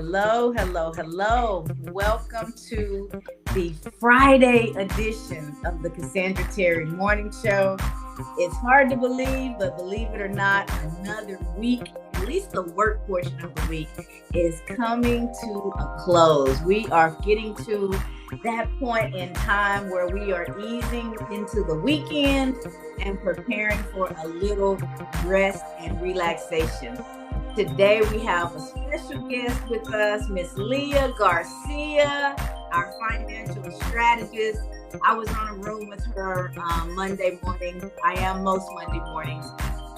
Hello, hello, hello. Welcome to the Friday edition of the Cassandra Terry Morning Show. It's hard to believe, but believe it or not, another week, at least the work portion of the week, is coming to a close. We are getting to that point in time where we are easing into the weekend and preparing for a little rest and relaxation. Today we have a special guest with us, Miss Leah Garcia, our financial strategist. I was on a room with her Monday morning. I am most Monday mornings.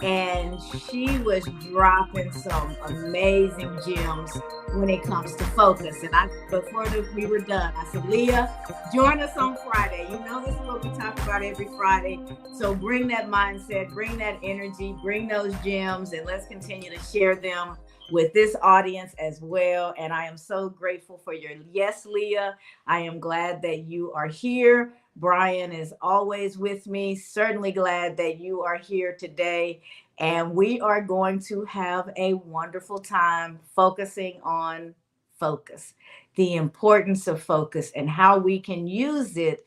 And she was dropping some amazing gems when it comes to focus. And before we were done, I said, Leah, join us on Friday. You know, this is what we talk about every Friday. So bring that mindset, bring that energy, bring those gems, and let's continue to share them with this audience as well. And I am so grateful for your yes, Leah. I am glad that you are here. Brian is always with me. Certainly glad that you are here today. And we are going to have a wonderful time focusing on focus, the importance of focus, and how we can use it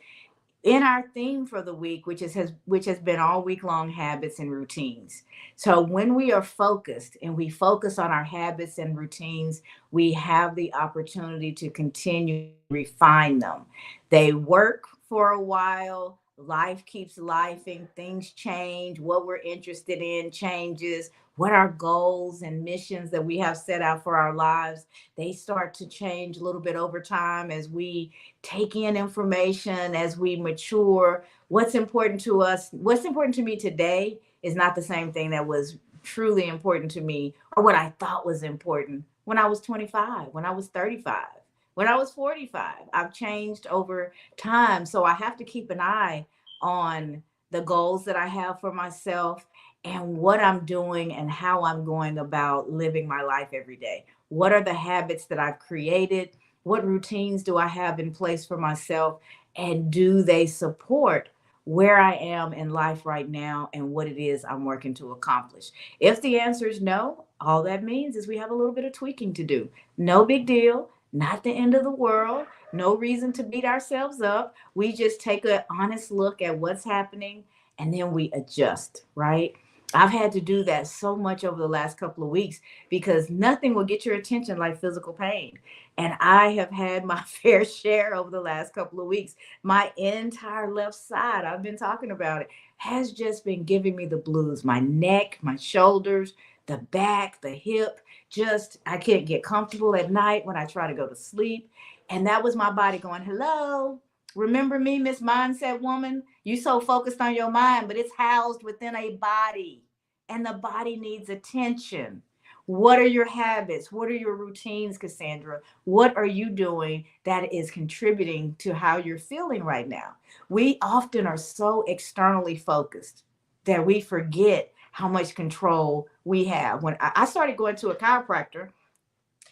in our theme for the week, which has been all week long, habits and routines. So when we are focused and we focus on our habits and routines, we have the opportunity to continue to refine them. They work for a while. Life keeps lifing, things change, what we're interested in changes, what our goals and missions that we have set out for our lives, they start to change a little bit over time as we take in information, as we mature. What's important to us, what's important to me today is not the same thing that was truly important to me or what I thought was important when I was 25, when I was 35, when I was 45. I've changed over time. So I have to keep an eye on the goals that I have for myself and what I'm doing and how I'm going about living my life every day. What are the habits that I've created? What routines do I have in place for myself? And do they support where I am in life right now and what it is I'm working to accomplish? If the answer is no, all that means is we have a little bit of tweaking to do. No big deal, not the end of the world, no reason to beat ourselves up. We just take an honest look at what's happening and then we adjust, right? I've had to do that so much over the last couple of weeks because nothing will get your attention like physical pain. And I have had my fair share over the last couple of weeks. My entire left side, I've been talking about it, has just been giving me the blues. My neck, my shoulders, the back, the hip, just I can't get comfortable at night when I try to go to sleep. And that was my body going, hello, remember me, Miss Mindset Woman? You so focused on your mind, but it's housed within a body, and the body needs attention. What are your habits? What are your routines, Cassandra? What are you doing that is contributing to how you're feeling right now? We often are so externally focused that we forget how much control we have. When I started going to a chiropractor,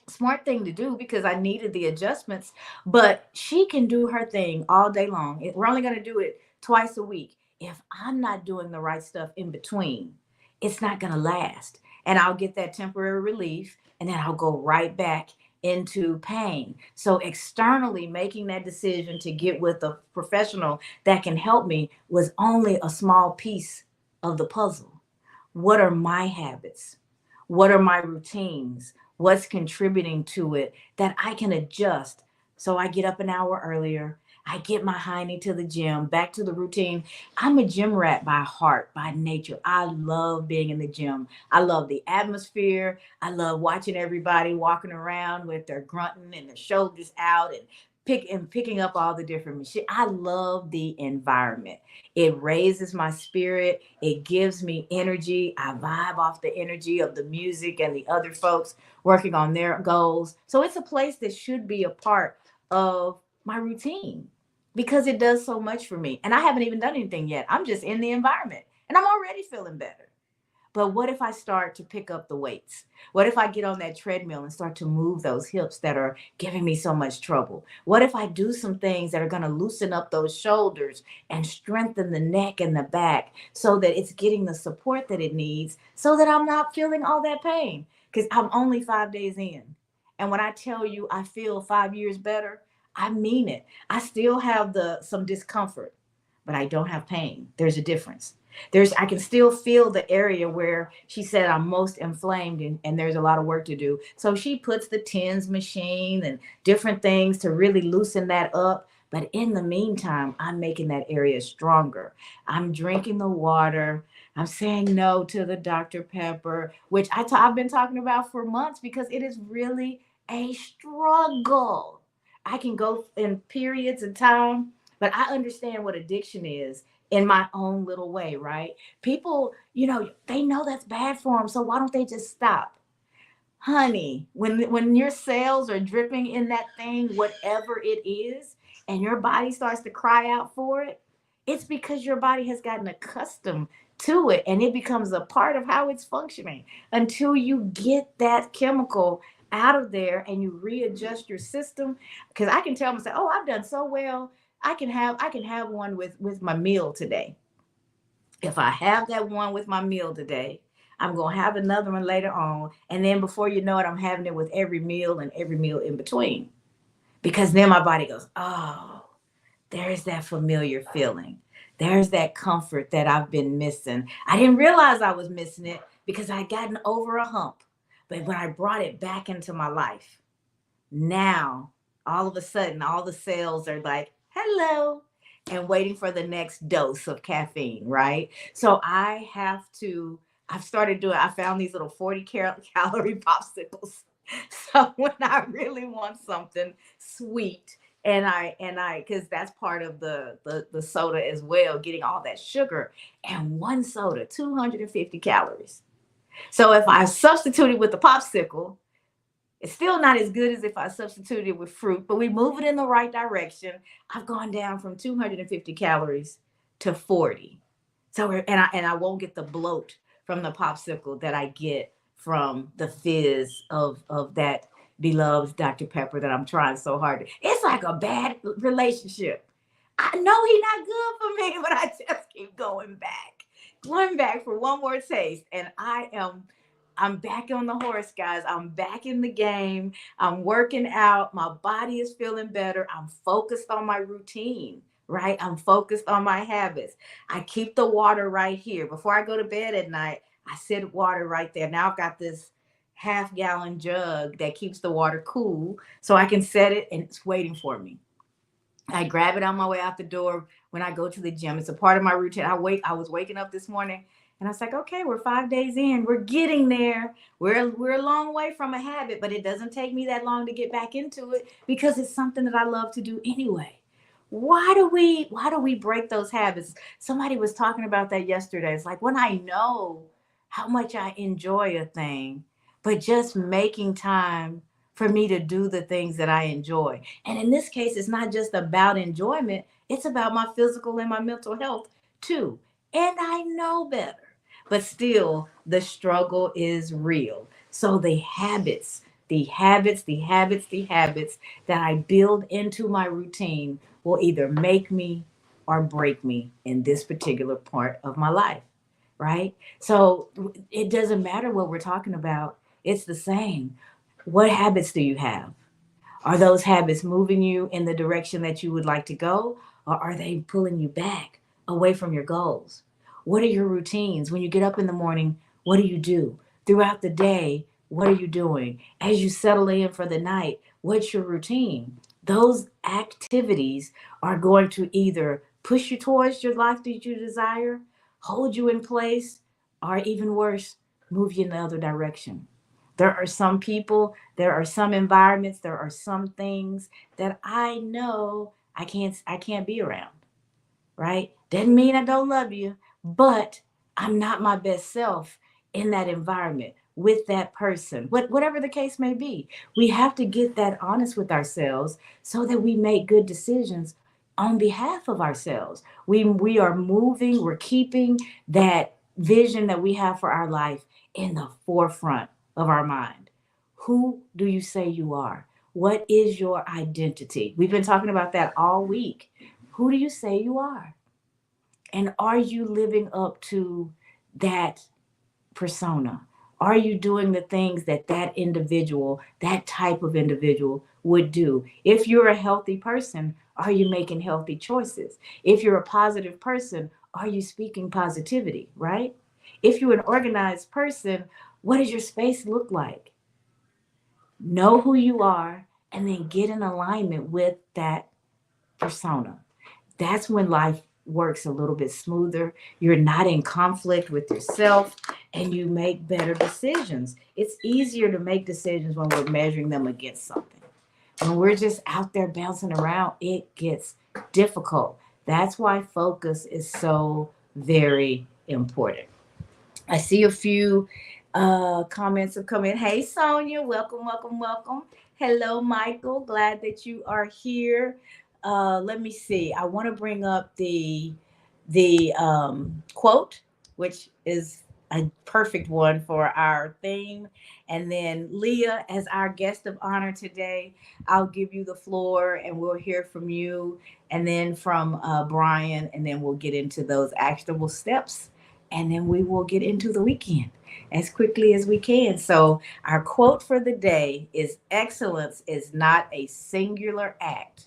smart thing to do because I needed the adjustments, but she can do her thing all day long. We're only going to do it twice a week. If I'm not doing the right stuff in between, it's not going to last. And I'll get that temporary relief and then I'll go right back into pain. So externally making that decision to get with a professional that can help me was only a small piece of the puzzle. What are my habits? What are my routines? What's contributing to it that I can adjust? So I get up an hour earlier. I get my hiney to the gym, back to the routine. I'm a gym rat by heart, by nature. I love being in the gym. I love the atmosphere. I love watching everybody walking around with their grunting and their shoulders out and picking up all the different machines. I love the environment. It raises my spirit. It gives me energy. I vibe off the energy of the music and the other folks working on their goals. So it's a place that should be a part of my routine because it does so much for me. And I haven't even done anything yet. I'm just in the environment and I'm already feeling better. But what if I start to pick up the weights? What if I get on that treadmill and start to move those hips that are giving me so much trouble? What if I do some things that are going to loosen up those shoulders and strengthen the neck and the back so that it's getting the support that it needs so that I'm not feeling all that pain? Because I'm only 5 days in And when I tell you I feel 5 years better, I mean it. I still have some discomfort, but I don't have pain. There's a difference. I can still feel the area where she said I'm most inflamed, and there's a lot of work to do. So she puts the TENS machine and different things to really loosen that up. But in the meantime, I'm making that area stronger. I'm drinking the water. I'm saying no to the Dr. Pepper, which I've been talking about for months because it is really a struggle. I can go in periods of time, but I understand what addiction is in my own little way, right? People, they know that's bad for them, so why don't they just stop? Honey, when your cells are dripping in that thing, whatever it is, and your body starts to cry out for it, it's because your body has gotten accustomed to it and it becomes a part of how it's functioning until you get that chemical out of there and you readjust your system. Because I can tell myself, oh, I've done so well. I can have one with my meal today. If I have that one with my meal today, I'm going to have another one later on. And then before you know it, I'm having it with every meal and every meal in between. Because then my body goes, oh, there's that familiar feeling. There's that comfort that I've been missing. I didn't realize I was missing it because I would gotten over a hump. But when I brought it back into my life, now all of a sudden, all the cells are like, hello, and waiting for the next dose of caffeine, right? So I've started doing, I found these little 40 calorie popsicles. So when I really want something sweet, because that's part of the soda as well, getting all that sugar, and one soda, 250 calories. So if I substitute it with the popsicle, it's still not as good as if I substituted it with fruit, but we move it in the right direction. I've gone down from 250 calories to 40. So, and I won't get the bloat from the popsicle that I get from the fizz of that beloved Dr. Pepper that I'm trying so hard to. It's like a bad relationship. I know he's not good for me, but I just keep going back for one more taste. And I'm back on the horse, guys. I'm back in the game. I'm working out. My body is feeling better. I'm focused on my routine, right? I'm focused on my habits. I keep the water right here. Before I go to bed at night, I set water right there. Now I've got this half-gallon jug that keeps the water cool so I can set it and it's waiting for me. I grab it on my way out the door when I go to the gym. It's a part of my routine. I was waking up this morning and I was like, okay, we're 5 days in. We're getting there. We're a long way from a habit, but it doesn't take me that long to get back into it because it's something that I love to do anyway. Why do we break those habits? Somebody was talking about that yesterday. It's like when I know how much I enjoy a thing, but just making time for me to do the things that I enjoy. And in this case, it's not just about enjoyment, it's about my physical and my mental health too. And I know better. But still, the struggle is real. So the habits that I build into my routine will either make me or break me in this particular part of my life, right? So it doesn't matter what we're talking about, it's the same. What habits do you have? Are those habits moving you in the direction that you would like to go, or are they pulling you back away from your goals? What are your routines? When you get up in the morning, what do you do? Throughout the day, what are you doing? As you settle in for the night, what's your routine? Those activities are going to either push you towards your life that you desire, hold you in place, or even worse, move you in the other direction. There are some people, there are some environments, there are some things that I know I can't be around, right? Doesn't mean I don't love you, but I'm not my best self in that environment with that person. Whatever the case may be. We have to get that honest with ourselves so that we make good decisions on behalf of ourselves. We are moving, we're keeping that vision that we have for our life in the forefront of our mind. Who do you say you are? What is your identity? We've been talking about that all week. Who do you say you are? And are you living up to that persona? Are you doing the things that that individual, that type of individual would do? If you're a healthy person, are you making healthy choices? If you're a positive person, are you speaking positivity, right? If you're an organized person, what does your space look like? Know who you are and then get in alignment with that persona. That's when life works a little bit smoother. You're not in conflict with yourself and you make better decisions. It's easier to make decisions when we're measuring them against something. When we're just out there bouncing around, it gets difficult. That's why focus is so very important. I see a few comments have come in. Hey, Sonia, welcome, welcome, welcome. Hello, Michael. Glad that you are here. Let me see. I want to bring up the quote, which is a perfect one for our theme. And then Leah, as our guest of honor today, I'll give you the floor and we'll hear from you, and then from Brian, and then we'll get into those actionable steps, and then we will get into the weekend as quickly as we can. So, our quote for the day is: excellence is not a singular act,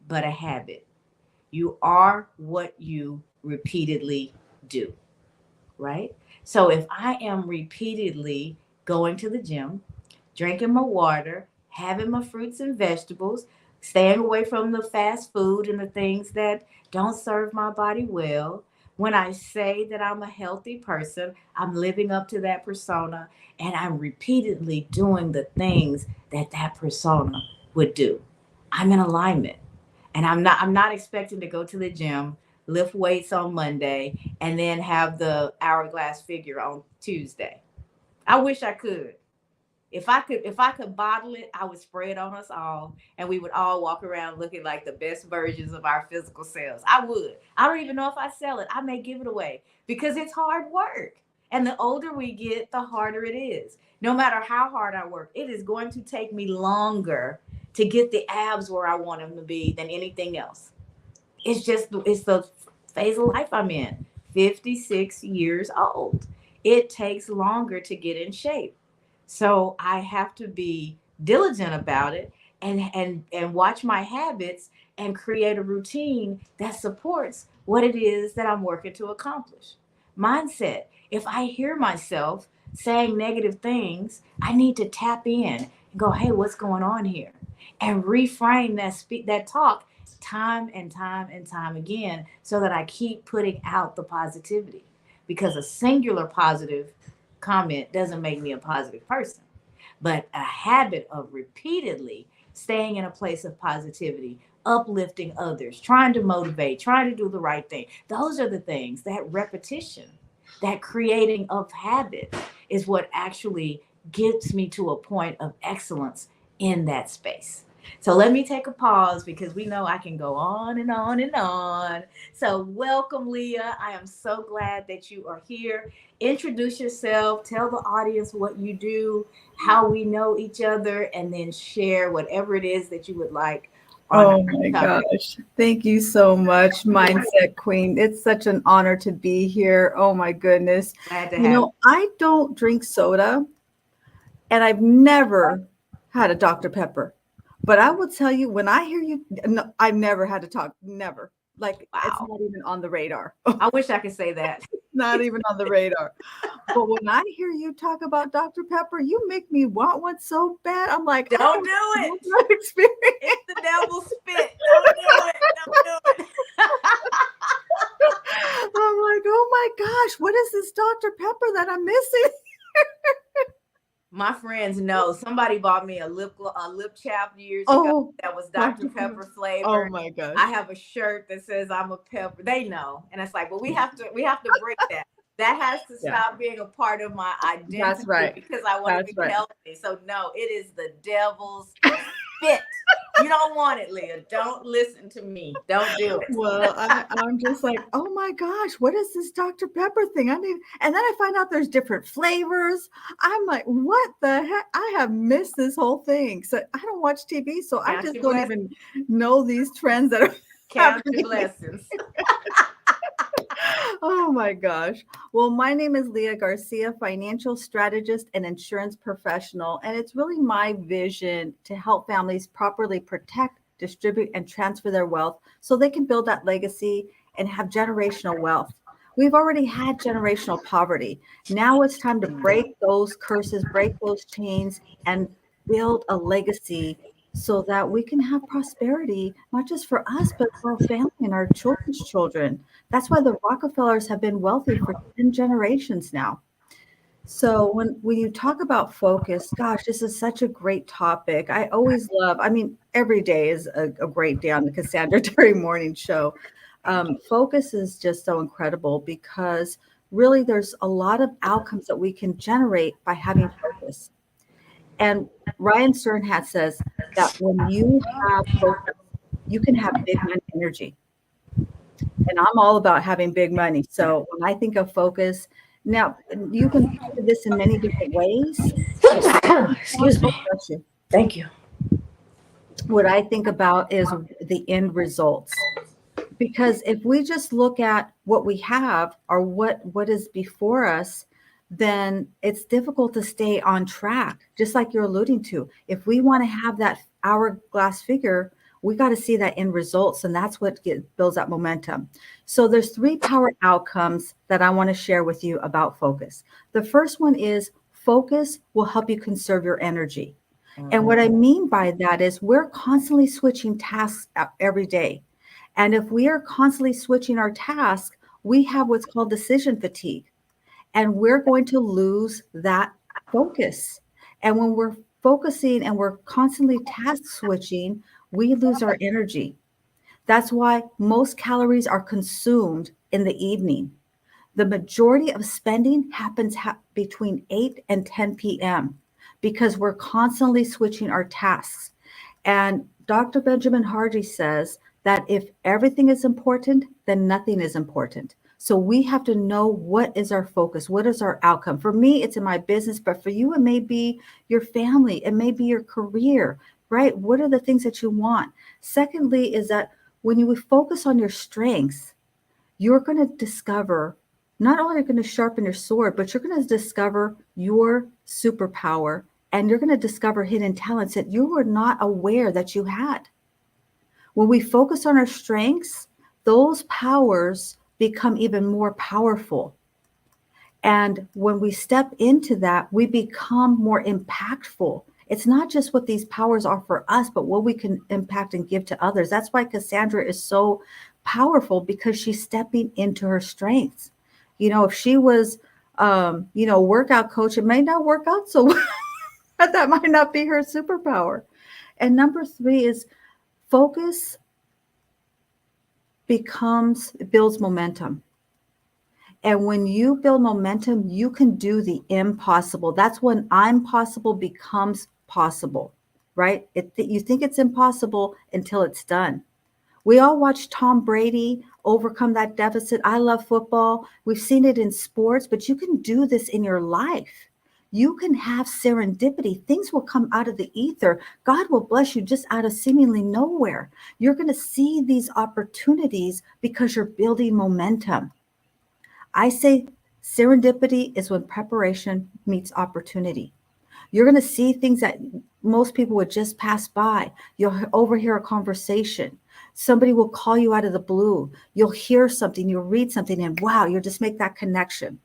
but a habit. You are what you repeatedly do, right? So, if I am repeatedly going to the gym, drinking my water, having my fruits and vegetables, staying away from the fast food and the things that don't serve my body well. When I say that I'm a healthy person, I'm living up to that persona and I'm repeatedly doing the things that that persona would do. I'm in alignment. And I'm not expecting to go to the gym, lift weights on Monday, and then have the hourglass figure on Tuesday. I wish I could. If I could bottle it, I would spray it on us all and we would all walk around looking like the best versions of our physical selves. I would. I don't even know if I sell it. I may give it away because it's hard work. And the older we get, the harder it is. No matter how hard I work, it is going to take me longer to get the abs where I want them to be than anything else. It's the phase of life I'm in. 56 years old. It takes longer to get in shape. So I have to be diligent about it, and watch my habits and create a routine that supports what it is that I'm working to accomplish. Mindset. If I hear myself saying negative things, I need to tap in and go, "Hey, what's going on here?" And reframe that talk time and time and time again so that I keep putting out the positivity. Because a singular positive comment doesn't make me a positive person, but a habit of repeatedly staying in a place of positivity, uplifting others, trying to motivate, trying to do the right thing. Those are the things, that repetition, that creating of habit is what actually gets me to a point of excellence in that space. So let me take a pause because we know I can go on and on and on. So, welcome, Leah. I am so glad that you are here. Introduce yourself, tell the audience what you do, how we know each other, and then share whatever it is that you would like on Oh our my topic. gosh. Thank you so much, Mindset Queen. It's such an honor to be here. Oh my goodness. Glad to have you. I don't drink soda and I've never had a Dr. Pepper. But I will tell you, when I hear you, no, I've never had to talk, never. Like it's Wow. not even on the radar. I wish I could say that. Not even on the radar. But when I hear you talk about Dr. Pepper, you make me want one so bad. I'm like, I Don't don't do it. want that experience. It's the devil's spit. Don't do it. Don't do it. I'm like, oh my gosh, what is this Dr. Pepper that I'm missing? My friends know somebody bought me a lip chap years ago Oh, that was Dr. Dr. Pepper. Pepper Oh flavored. my gosh. I have a shirt that says I'm a pepper. They know. And it's like, well, we have to break that. That has to Yeah, stop being a part of my that's identity right. because I want to That's be right. healthy. So no, it is the devil's spit. You don't want it, Leah. Don't listen to me. Don't do it. Well, I'm just like, oh my gosh, what is this Dr. Pepper thing? And then I find out there's different flavors. I'm like, what the heck? I have missed this whole thing. So I don't watch TV, so I Count just your don't blessings. even know these trends that are Count your happening. blessings. Oh my gosh. Well, my name is Leah Garcia, financial strategist and insurance professional. And it's really my vision to help families properly protect, distribute, and transfer their wealth so they can build that legacy and have generational wealth. We've already had generational poverty. Now it's time to break those curses, break those chains, and build a legacy so that we can have prosperity, not just for us, but for our family and our children's children. That's why the Rockefellers have been wealthy for 10 generations now. So when you talk about focus, gosh, this is such a great topic. I always love, I mean, every day is a great day on the Cassandra Terry Morning Show. Focus is just so incredible because really there's a lot of outcomes that we can generate by having focus. And Ryan Sternhat says that when you have focus, you can have big money energy. And I'm all about having big money. So when I think of focus, now you can think of this in many different ways. Excuse me. Bless you. Thank you. What I think about is the end results. Because if we just look at what we have or what is before us, then it's difficult to stay on track. Just like you're alluding to, if we want to have that hourglass figure, we got to see that end results, and that's what builds that momentum. So there's three power outcomes that I want to share with you about focus. The first one is focus will help you conserve your energy. And what I mean by that is we're constantly switching tasks every day. And if we are constantly switching our tasks, we have what's called decision fatigue, and we're going to lose that focus. And when we're focusing and we're constantly task switching, we lose our energy. That's why most calories are consumed in the evening. The majority of spending happens between 8 and 10 p.m. because we're constantly switching our tasks. And Dr. Benjamin Hardy says that if everything is important, then nothing is important. So we have to know what is our focus, what is our outcome. For me, it's in my business, but for you, it may be your family, it may be your career, right? What are the things that you want? Secondly, is that when you focus on your strengths, you're going to discover, not only are you going to sharpen your sword, but you're going to discover your superpower, and you're going to discover hidden talents that you were not aware that you had. When we focus on our strengths, those powers become even more powerful. And when we step into that, we become more impactful. It's not just what these powers are for us, but what we can impact and give to others. That's why Cassandra is so powerful, because she's stepping into her strengths. You know, if she was, workout coach, it may not work out so well. That might not be her superpower. And number three is focus builds momentum. And when you build momentum, you can do the impossible. That's when impossible becomes possible, right? You think it's impossible until it's done. We all watch Tom Brady overcome that deficit. I love football. We've seen it in sports, but you can do this in your life. You can have serendipity. Things will come out of the ether. God will bless you just out of seemingly nowhere. You're going to see these opportunities because you're building momentum. I say serendipity is when preparation meets opportunity. You're going to see things that most people would just pass by. You'll overhear a conversation. Somebody will call you out of the blue. You'll hear something, you'll read something, and wow, you'll just make that connection.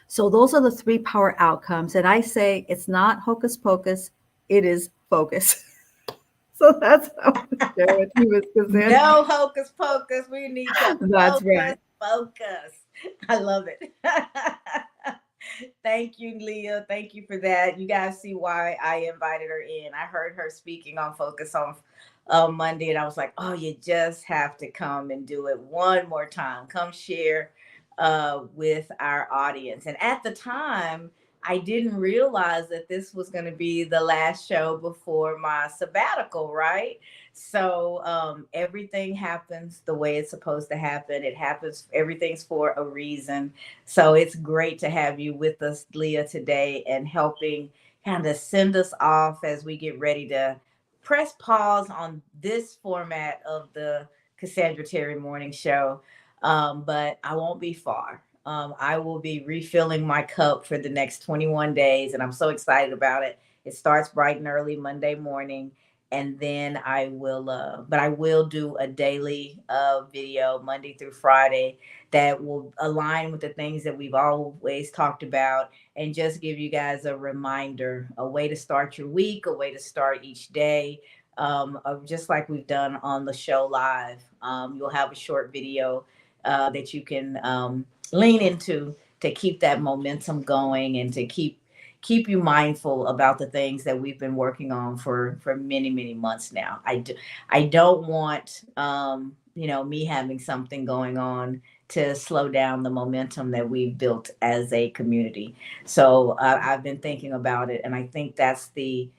So those are the three power outcomes. And I say it's not hocus pocus, it is focus. So that's how I share with you, Ms. Cassandra. No hocus pocus. We need to That's right. focus. I love it. Thank you, Leah. Thank you for that. You guys see why I invited her in. I heard her speaking on Focus on Monday, and I was like, oh, you just have to come and do it one more time. Come share with our audience. And at the time, I didn't realize that this was going to be the last show before my sabbatical, right? So everything happens the way it's supposed to happen. It happens, everything's for a reason. So it's great to have you with us, Leah, today, and helping kind of send us off as we get ready to press pause on this format of the Cassandra Terry Morning Show. But I won't be far. I will be refilling my cup for the next 21 days, and I'm so excited about it. It starts bright and early Monday morning, and then but I will do a daily video Monday through Friday that will align with the things that we've always talked about, and just give you guys a reminder, a way to start your week, a way to start each day. Of just like we've done on the show live. You'll have a short video that you can lean into to keep that momentum going and to keep you mindful about the things that we've been working on for many months now. I don't want me having something going on to slow down the momentum that we've built as a community. So I've been thinking about it, and I think that's the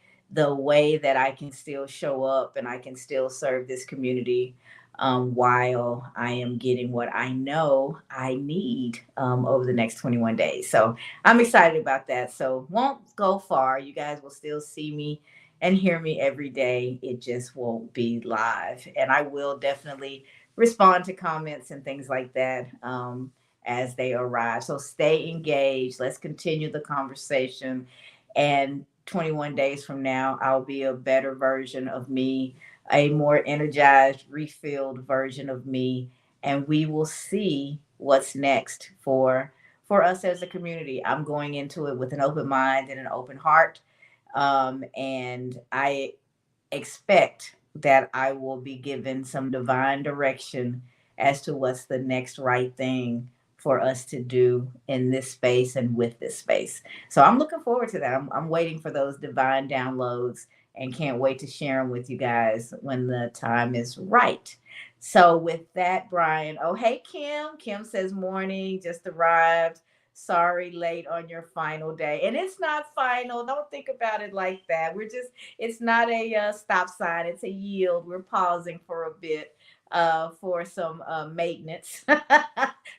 way that I can still show up and I can still serve this community while I am getting what I know I need over the next 21 days. So I'm excited about that. So won't go far. You guys will still see me and hear me every day. It just won't be live. And I will definitely respond to comments and things like that as they arrive. So stay engaged. Let's continue the conversation. And 21 days from now, I'll be a better version of me, a more energized, refilled version of me, and we will see what's next for us as a community. I'm going into it with an open mind and an open heart, and I expect that I will be given some divine direction as to what's the next right thing for us to do in this space and with this space. So I'm looking forward to that. I'm waiting for those divine downloads and can't wait to share them with you guys when the time is right. So with that, Brian, oh, hey, Kim. Kim says, morning, just arrived. Sorry, late on your final day. And it's not final. Don't think about it like that. It's not a stop sign, it's a yield. We're pausing for a bit for some maintenance.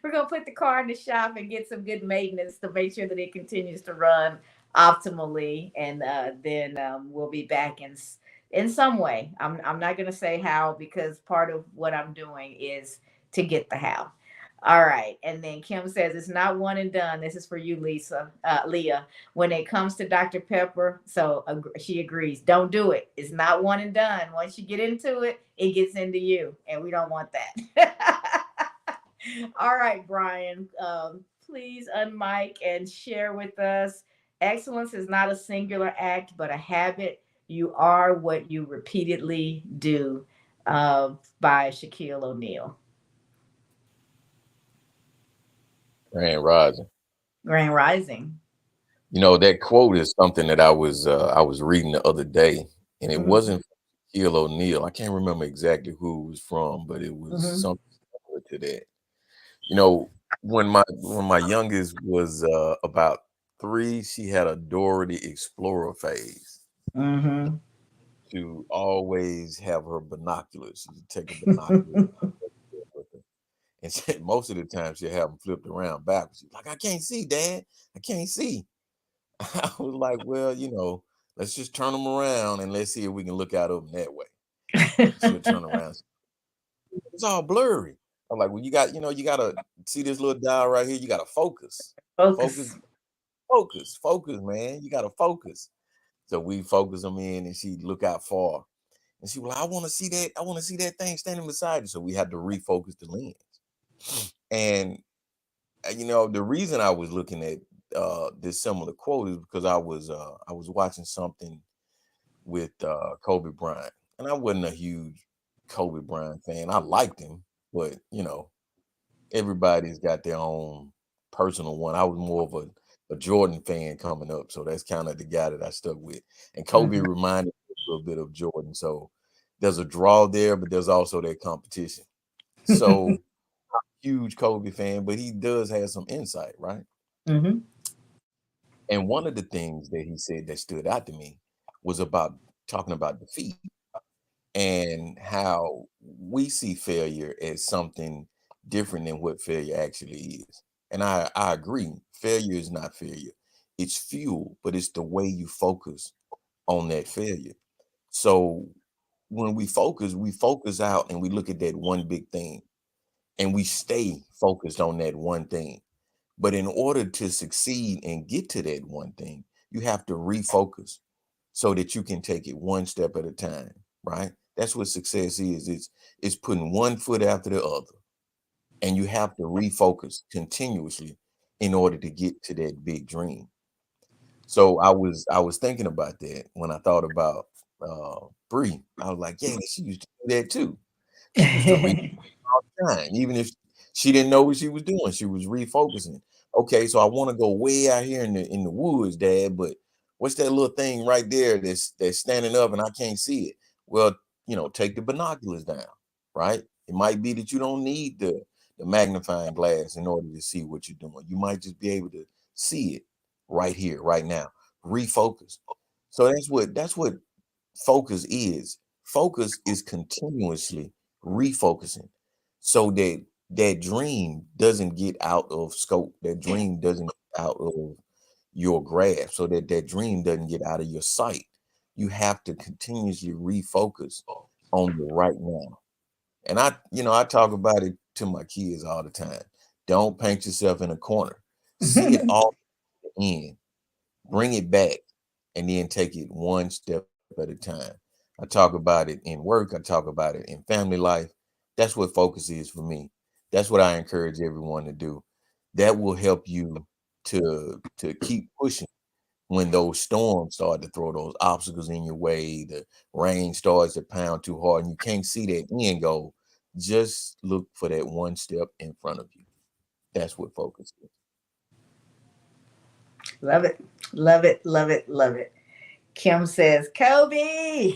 We're going to put the car in the shop and get some good maintenance to make sure that it continues to run optimally. And then we'll be back in some way. I'm not going to say how, because part of what I'm doing is to get the how. All right. And then Kim says, it's not one and done. This is for you, Leah. When it comes to Dr. Pepper, so she agrees. Don't do it. It's not one and done. Once you get into it, it gets into you. And we don't want that. All right, Brian. Please unmic and share with us. Excellence is not a singular act, but a habit. You are what you repeatedly do, by Shaquille O'Neal. Grand Rising. Grand Rising. You know, that quote is something that I was reading the other day, and it Mm-hmm. wasn't from Shaquille O'Neal. I can't remember exactly who it was from, but it was Mm-hmm. something similar to that. You know, when my youngest was about 3, she had a Dora the Explorer phase. Mm-hmm. To always have her binoculars. She'd take her binoculars with her. And most of the time she'd have them flipped around backwards. She's like, I can't see, Dad. I can't see. I was like, well, let's just turn them around and let's see if we can look out of them that way. She'll turn around. It's all blurry. I'm like, well, you gotta see this little dial right here. You gotta focus. Focus. Focus, man. You gotta focus. So we focus them in, and she look out far. And she was like, I want to see that. I want to see that thing standing beside you. So we had to refocus the lens. And the reason I was looking at this similar quote is because I was watching something with Kobe Bryant, and I wasn't a huge Kobe Bryant fan. I liked him, but everybody's got their own personal one. I was more of a Jordan fan coming up, so that's kind of the guy that I stuck with. And Kobe Mm-hmm. reminded me a little bit of Jordan, so there's a draw there, but there's also that competition. So huge Kobe fan, but he does have some insight, right? Mm-hmm. And one of the things that he said that stood out to me was about talking about defeat and how we see failure as something different than what failure actually is. And I agree, failure is not failure. It's fuel, but it's the way you focus on that failure. So when we focus out and we look at that one big thing. and we stay focused on that one thing. But in order to succeed and get to that one thing, you have to refocus so that you can take it one step at a time, right? That's what success is. It's putting one foot after the other. And you have to refocus continuously in order to get to that big dream. So I was thinking about that when I thought about Bree. I was like, yeah, she used to do that too. She used to read all the time, even if she didn't know what she was doing. She was refocusing. Okay, so I want to go way out here in the woods, Dad, but what's that little thing right there that's standing up and I can't see it? Well, take the binoculars down, right? It might be that you don't need the magnifying glass in order to see what you're doing. You might just be able to see it right here, right now. Refocus. So that's what focus is. Focus is continuously refocusing so that that dream doesn't get out of scope. That dream doesn't get out of your grasp, so that that dream doesn't get out of your sight. You have to continuously refocus on the right now. And I talk about it to my kids all the time. Don't paint yourself in a corner. See it all in, bring it back, and then take it one step at a time. I talk about it in work, I talk about it in family life. That's what focus is for me. That's what I encourage everyone to do. That will help you to keep pushing when those storms start to throw those obstacles in your way, the rain starts to pound too hard and you can't see that end goal. Just look for that one step in front of you. That's what focus is. Love it. Love it. Love it. Love it. Kim says, Kobe.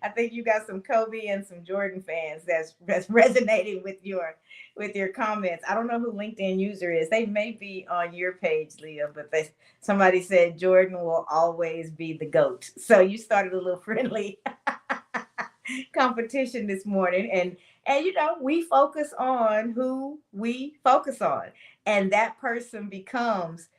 I think you got some Kobe and some Jordan fans that's resonating with your comments. I don't know who LinkedIn user is. They may be on your page, Leah, but somebody said Jordan will always be the GOAT. So you started a little friendly competition this morning, and we focus on who we focus on, and that person becomes,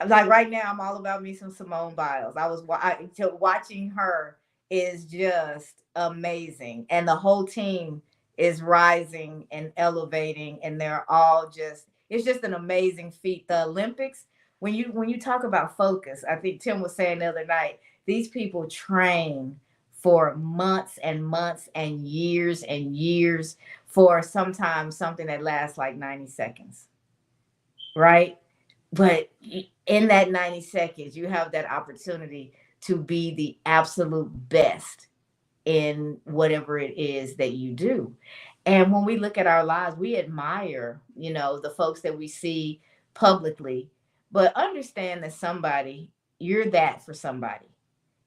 like, right now I'm all about me some Simone Biles. Watching her is just amazing, and the whole team is rising and elevating, and they're all it's just an amazing feat. The Olympics, when you talk about focus, I think Tim was saying the other night, these people train for months and months and years for sometimes something that lasts like 90 seconds, right? But in that 90 seconds, you have that opportunity to be the absolute best in whatever it is that you do. And when we look at our lives, we admire, the folks that we see publicly, but understand that you're that for somebody.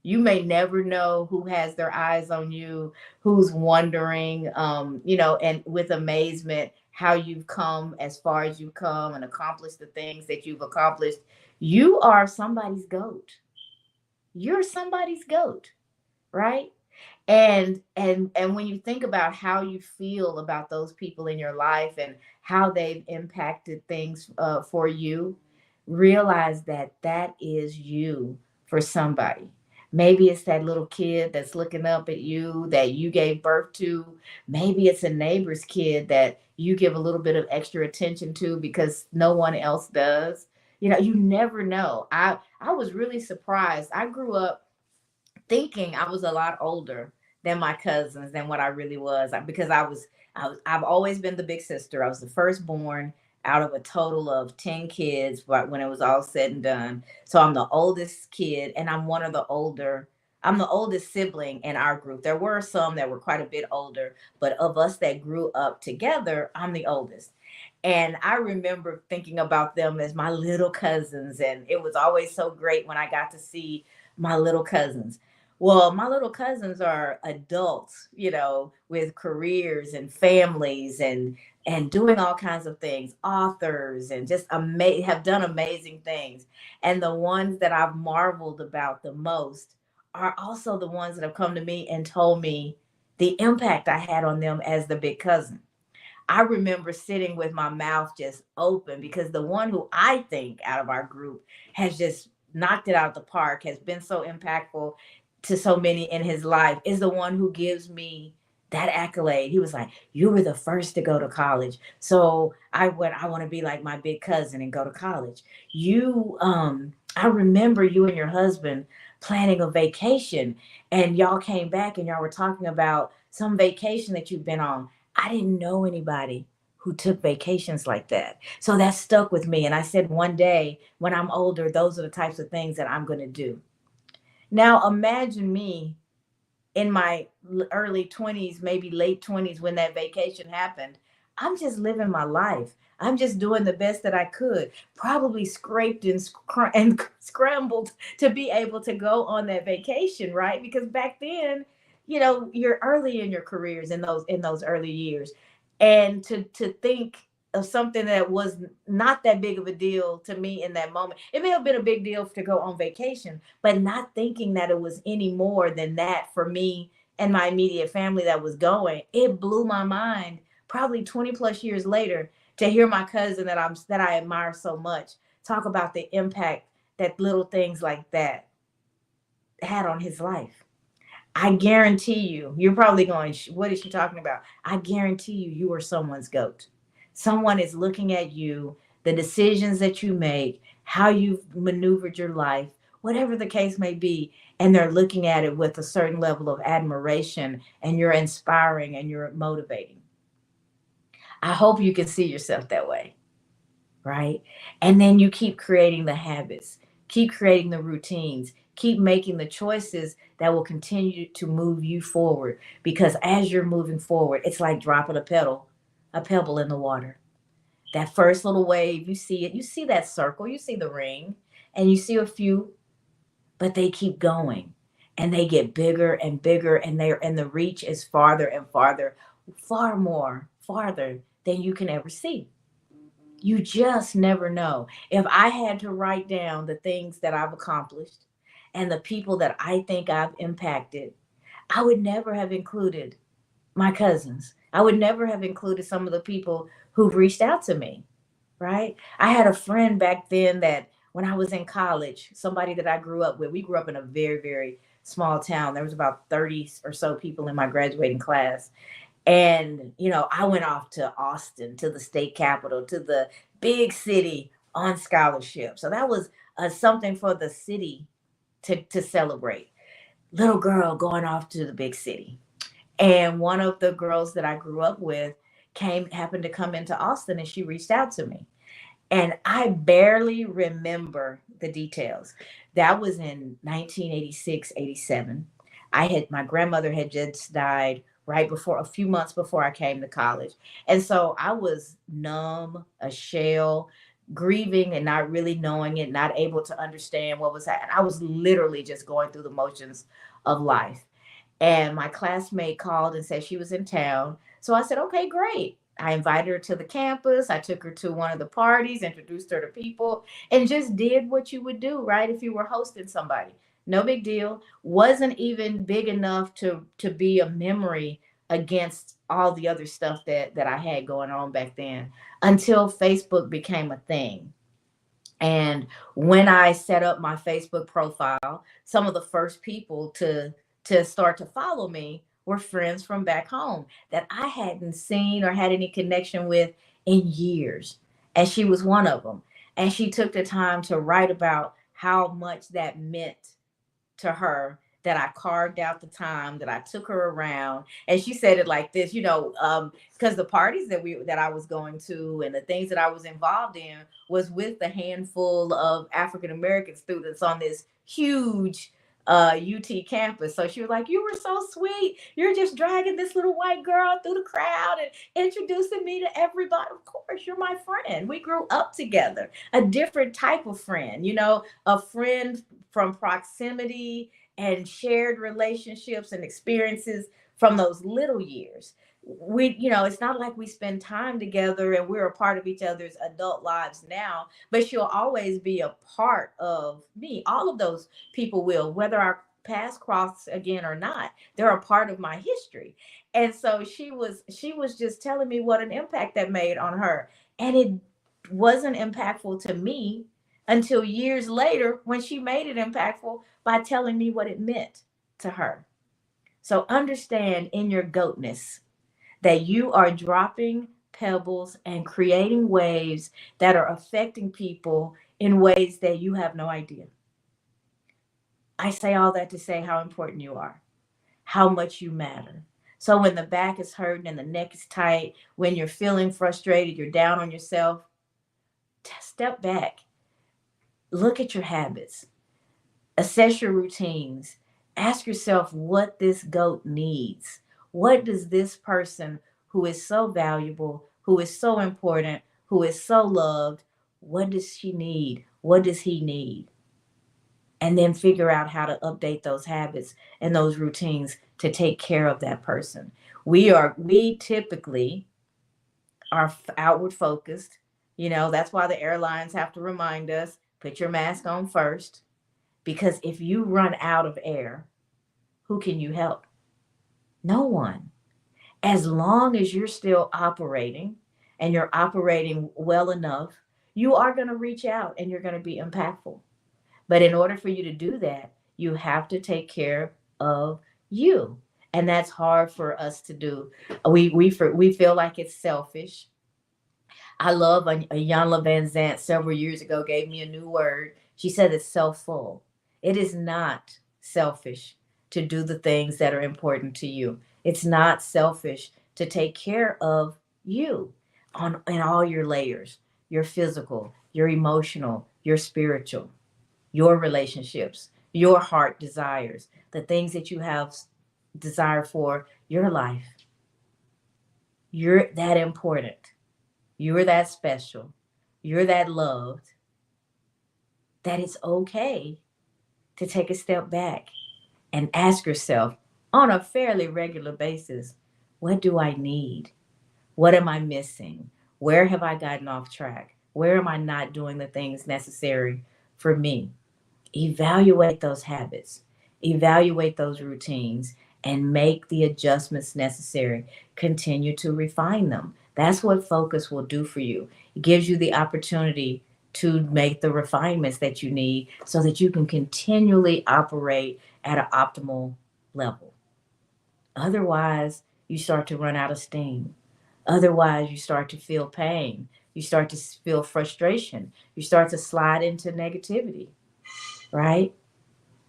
You may never know who has their eyes on you, who's wondering, and with amazement, how you've come as far as you've come and accomplished the things that you've accomplished. You are somebody's GOAT. You're somebody's GOAT, right? And when you think about how you feel about those people in your life and how they've impacted things for you, realize that that is you for somebody. Maybe it's that little kid that's looking up at you that you gave birth to. Maybe it's a neighbor's kid that you give a little bit of extra attention to because no one else does. You never know. I was really surprised. I grew up thinking I was a lot older than my cousins than what I really was, because I've always been the big sister. I was the firstborn out of a total of 10 kids, but when it was all said and done. So I'm the oldest kid, and I'm the oldest sibling in our group. There were some that were quite a bit older, but of us that grew up together, I'm the oldest. And I remember thinking about them as my little cousins, and it was always so great when I got to see my little cousins. Well, my little cousins are adults, with careers and families and doing all kinds of things, authors, and just have done amazing things. And the ones that I've marveled about the most are also the ones that have come to me and told me the impact I had on them as the big cousin. I remember sitting with my mouth just open, because the one who I think out of our group has just knocked it out of the park, has been so impactful to so many in his life, is the one who gives me that accolade. He was like, you were the first to go to college. So I want to be like my big cousin and go to college. I remember you and your husband planning a vacation, and y'all came back and y'all were talking about some vacation that you've been on. I didn't know anybody who took vacations like that. So that stuck with me. And I said, one day when I'm older, those are the types of things that I'm going to do. Now imagine me in my early 20s, maybe late 20s, when that vacation happened. I'm just living my life. I'm just doing the best that I could, probably scraped and scrambled to be able to go on that vacation, right? Because back then, you're early in your careers in those early years. And to think of something that was not that big of a deal to me in that moment. It may have been a big deal to go on vacation, but not thinking that it was any more than that for me and my immediate family that was going. It blew my mind probably 20 plus years later to hear my cousin that I admire so much talk about the impact that little things like that had on his life. I guarantee you're probably going, what is she talking about? I guarantee you are someone's GOAT. Someone is looking at you, the decisions that you make, how you've maneuvered your life, whatever the case may be, and they're looking at it with a certain level of admiration, and you're inspiring and you're motivating. I hope you can see yourself that way, right? And then you keep creating the habits, keep creating the routines, keep making the choices that will continue to move you forward. Because as you're moving forward, it's like dropping a pebble in the water. That first little wave, you see it, you see that circle, you see the ring, and you see a few, but they keep going and they get bigger and bigger, and the reach is farther and farther, farther than you can ever see. You just never know. If I had to write down the things that I've accomplished and the people that I think I've impacted, I would never have included my cousins. I would never have included some of the people who've reached out to me, right? I had a friend back then that when I was in college, somebody that I grew up with, we grew up in a very, very small town. There was about 30 or so people in my graduating class. And, I went off to Austin, to the state capital, to the big city on scholarship. So that was something for the city to celebrate. Little girl going off to the big city. And one of the girls that I grew up with happened to come into Austin, and she reached out to me. And I barely remember the details. That was in 1986, 87. My grandmother had just died right before, a few months before I came to college. And so I was numb, a shell, grieving and not really knowing it, not able to understand what was happening. I was literally just going through the motions of life. And my classmate called and said she was in town. So I said, okay, great. I invited her to the campus. I took her to one of the parties, introduced her to people, and just did what you would do, right? If you were hosting somebody. No big deal. Wasn't even big enough to be a memory against all the other stuff that I had going on back then, until Facebook became a thing. And when I set up my Facebook profile, some of the first people to start to follow me were friends from back home that I hadn't seen or had any connection with in years. And she was one of them. And she took the time to write about how much that meant to her, that I carved out the time, that I took her around. And she said it like this, because the parties that I was going to and the things that I was involved in was with the handful of African American students on this huge UT campus. So she was like, you were so sweet. You're just dragging this little white girl through the crowd and introducing me to everybody. Of course, you're my friend. We grew up together. A different type of friend, a friend from proximity and shared relationships and experiences from those little years. It's not like we spend time together and we're a part of each other's adult lives now, but she'll always be a part of me. All of those people will, whether our paths cross again or not, they're a part of my history. And so she was just telling me what an impact that made on her. And it wasn't impactful to me until years later when she made it impactful by telling me what it meant to her. So understand in your goatness that you are dropping pebbles and creating waves that are affecting people in ways that you have no idea. I say all that to say how important you are, how much you matter. So when the back is hurting and the neck is tight, when you're feeling frustrated, you're down on yourself, step back, look at your habits, assess your routines, ask yourself what this goat needs. What does this person who is so valuable, who is so important, who is so loved, what does she need? What does he need? And then figure out how to update those habits and those routines to take care of that person. We typically are outward focused. You know, that's why the airlines have to remind us, put your mask on first, because if you run out of air, who can you help? No one. As long as you're still operating and you're operating well enough, you are going to reach out and you're going to be impactful. But in order for you to do that, you have to take care of you. And that's hard for us to do. We feel like it's selfish. I love Iyanla Vanzant several years ago gave me a new word. She said it's self-full. It is not selfish to do the things that are important to you. It's not selfish to take care of you in all your layers, your physical, your emotional, your spiritual, your relationships, your heart desires, the things that you have desire for your life. You're that important. You're that special. You're that loved, that it's okay to take a step back and ask yourself on a fairly regular basis, what do I need? What am I missing? Where have I gotten off track? Where am I not doing the things necessary for me? Evaluate those habits, evaluate those routines, and make the adjustments necessary. Continue to refine them. That's what focus will do for you. It gives you the opportunity to make the refinements that you need so that you can continually operate at an optimal level. Otherwise, you start to run out of steam. Otherwise, you start to feel pain. You start to feel frustration. You start to slide into negativity, right?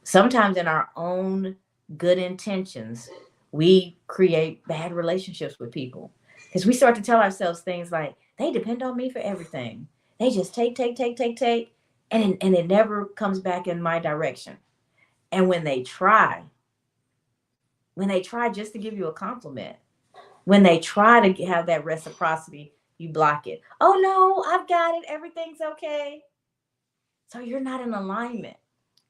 Sometimes in our own good intentions, we create bad relationships with people because we start to tell ourselves things like, they depend on me for everything. They just take, and it never comes back in my direction. And when they try just to give you a compliment, when they try to have that reciprocity, you block it. Oh no, I've got it. Everything's okay. So you're not in alignment.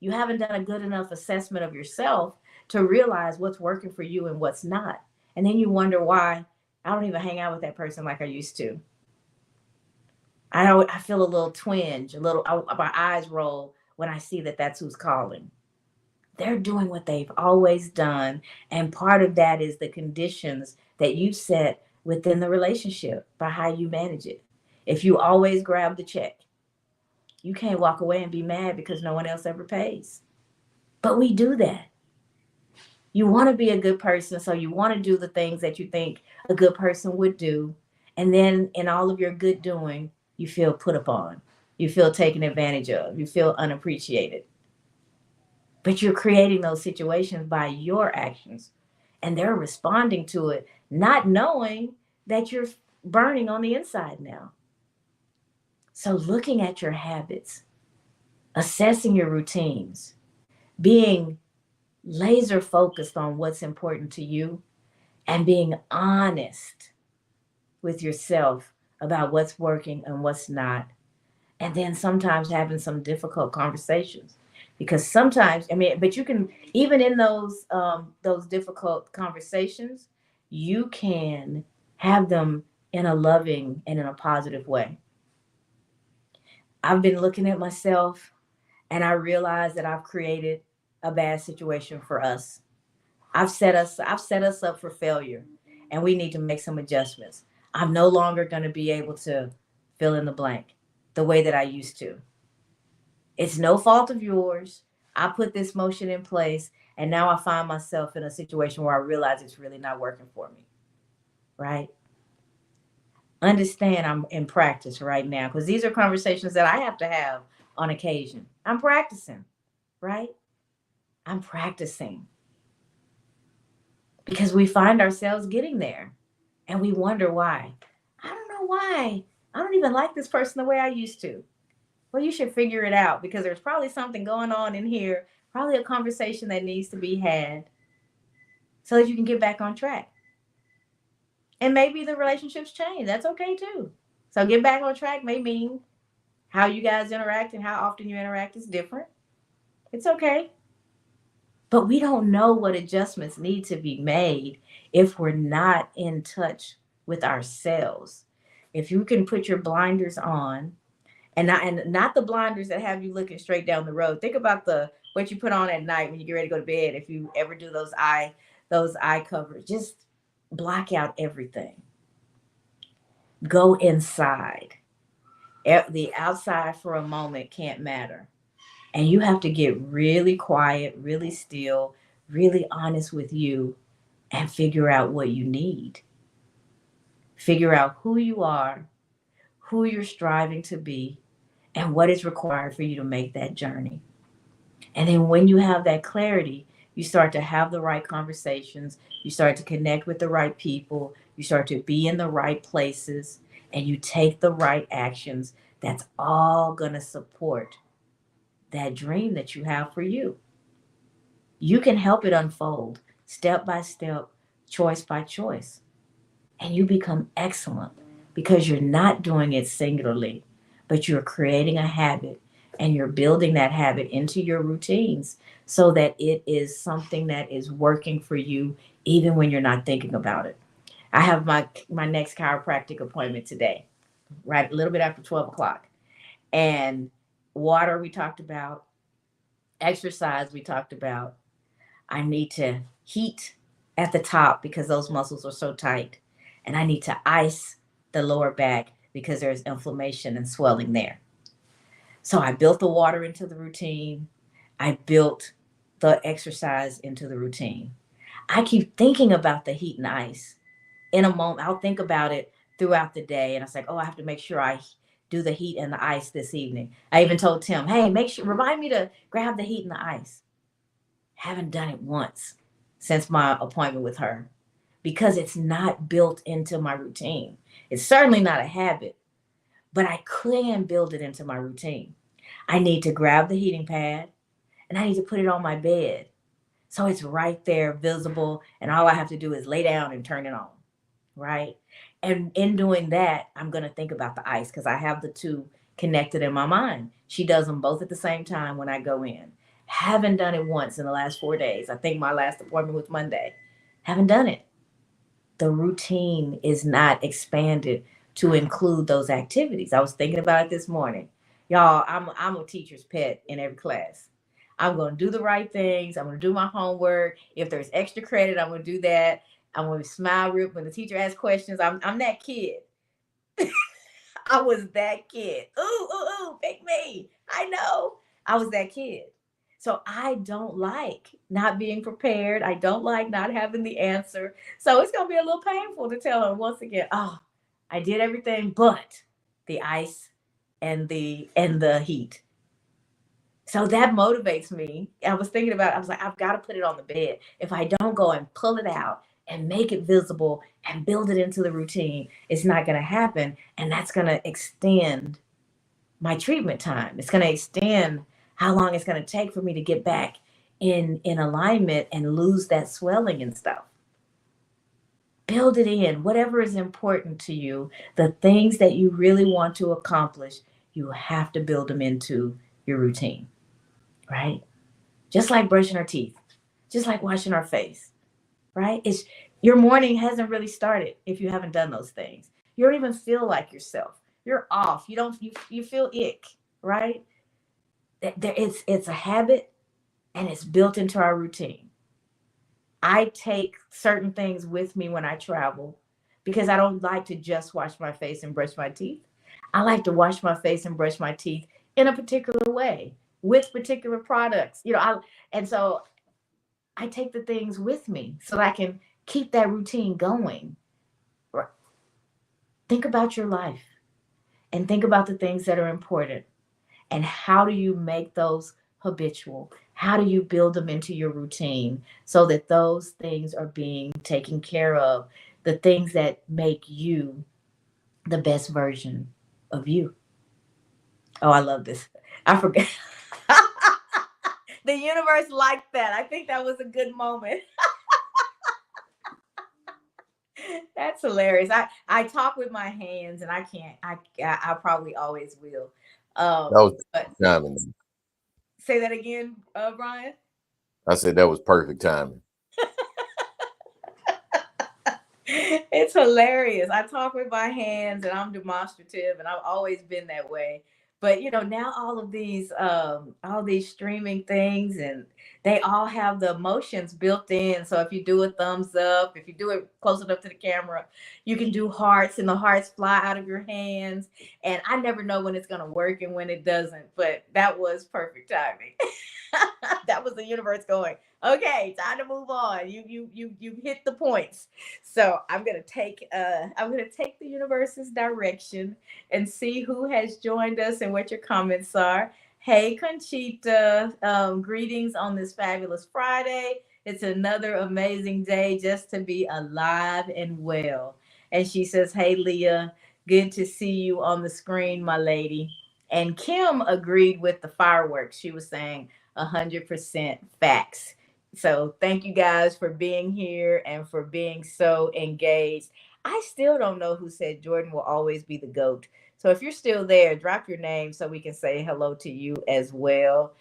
You haven't done a good enough assessment of yourself to realize what's working for you and what's not. And then you wonder why I don't even hang out with that person like I used to. I feel a little twinge, my eyes roll when I see that that's who's calling. They're doing what they've always done. And part of that is the conditions that you set within the relationship by how you manage it. If you always grab the check, you can't walk away and be mad because no one else ever pays. But we do that. You want to be a good person, so you want to do the things that you think a good person would do. And then in all of your good doing, you feel put upon. You feel taken advantage of. You feel unappreciated. But you're creating those situations by your actions. And they're responding to it, not knowing that you're burning on the inside now. So looking at your habits, assessing your routines, being laser focused on what's important to you, and being honest with yourself about what's working and what's not. And then sometimes having some difficult conversations. Because sometimes, but you can, even in those difficult conversations, you can have them in a loving and in a positive way. I've been looking at myself and I realize that I've created a bad situation for us. I've set us up for failure, and we need to make some adjustments. I'm no longer going to be able to fill in the blank the way that I used to. It's no fault of yours. I put this motion in place And now I find myself in a situation where I realize it's really not working for me, right? Understand I'm in practice right now, because these are conversations that I have to have on occasion. I'm practicing, right? I'm practicing because we find ourselves getting there and we wonder why. I don't know why. I don't even like this person the way I used to. Well, you should figure it out, because there's probably something going on in here, probably a conversation that needs to be had so that you can get back on track. And maybe the relationships change. That's okay too. So get back on track may mean how you guys interact and how often you interact is different. It's okay. But we don't know what adjustments need to be made if we're not in touch with ourselves. If you can put your blinders on, and not the blinders that have you looking straight down the road. Think about what you put on at night when you get ready to go to bed. If you ever do those eye covers, just block out everything. Go inside. The outside for a moment can't matter. And you have to get really quiet, really still, really honest with you, and figure out what you need. Figure out who you are, who you're striving to be, and what is required for you to make that journey. And then when you have that clarity, you start to have the right conversations, you start to connect with the right people, you start to be in the right places, and you take the right actions. That's all going to support that dream that you have for you. You can help it unfold step by step, choice by choice. And you become excellent because you're not doing it singularly, but you're creating a habit and you're building that habit into your routines so that it is something that is working for you even when you're not thinking about it. I have my next chiropractic appointment today, right? A little bit after 12 o'clock. And water, we talked about. Exercise, we talked about. I need to heat at the top because those muscles are so tight. And I need to ice the lower back because there's inflammation and swelling there. So I built the water into the routine. I built the exercise into the routine. I keep thinking about the heat and ice. In a moment, I'll think about it throughout the day. And I was like, oh, I have to make sure I do the heat and the ice this evening. I even told Tim, hey, remind me to grab the heat and the ice. Haven't done it once since my appointment with her because it's not built into my routine. It's certainly not a habit, but I can build it into my routine. I need to grab the heating pad and I need to put it on my bed. So it's right there, visible, and all I have to do is lay down and turn it on, right? And in doing that, I'm going to think about the ice because I have the two connected in my mind. She does them both at the same time when I go in. Haven't done it once in the last 4 days. I think my last appointment was Monday. Haven't done it. The routine is not expanded to include those activities. I was thinking about it this morning. Y'all, I'm a teacher's pet in every class. I'm going to do the right things. I'm going to do my homework. If there's extra credit, I'm going to do that. I'm going to smile when the teacher asks questions. I'm that kid. I was that kid. Ooh, pick me. I know. I was that kid. So I don't like not being prepared. I don't like not having the answer. So it's going to be a little painful to tell her once again, oh, I did everything but the ice and the heat. So that motivates me. I was thinking about it. I was like, I've got to put it on the bed. If I don't go and pull it out and make it visible and build it into the routine, it's not going to happen. And that's going to extend my treatment time. It's going to extend how long it's going to take for me to get back in alignment and lose that swelling and stuff. Build it in, whatever is important to you, the things that you really want to accomplish, you have to build them into your routine, right? Just like brushing our teeth, just like washing our face, right? Your morning hasn't really started if you haven't done those things. You don't even feel like yourself. You're off. You feel ick, right? It's a habit and it's built into our routine. I take certain things with me when I travel because I don't like to just wash my face and brush my teeth. I like to wash my face and brush my teeth in a particular way with particular products, and so I take the things with me so that I can keep that routine going. Think about your life and think about the things that are important. And how do you make those habitual? How do you build them into your routine so that those things are being taken care of? The things that make you the best version of you. Oh, I love this. I forgot. The universe liked that. I think that was a good moment. That's hilarious. I talk with my hands, and I can't. I probably always will. That was But timing. say that again, Brian. I said that was perfect timing. It's hilarious. I talk with my hands, and I'm demonstrative, and I've always been that way. But now all these streaming things, and they all have the emotions built in. So if you do a thumbs up, if you do it close enough to the camera, you can do hearts, and the hearts fly out of your hands. And I never know when it's gonna work and when it doesn't. But that was perfect timing. That was the universe going, okay, time to move on. You hit the points. So I'm gonna take the universe's direction and see who has joined us and what your comments are. Hey, Conchita, greetings on this fabulous Friday. It's another amazing day just to be alive and well. And she says, hey, Leah, good to see you on the screen, my lady. And Kim agreed with the fireworks. She was saying 100% facts. So thank you guys for being here and for being so engaged. I still don't know who said Jordan will always be the GOAT. So if you're still there, drop your name so we can say hello to you as well.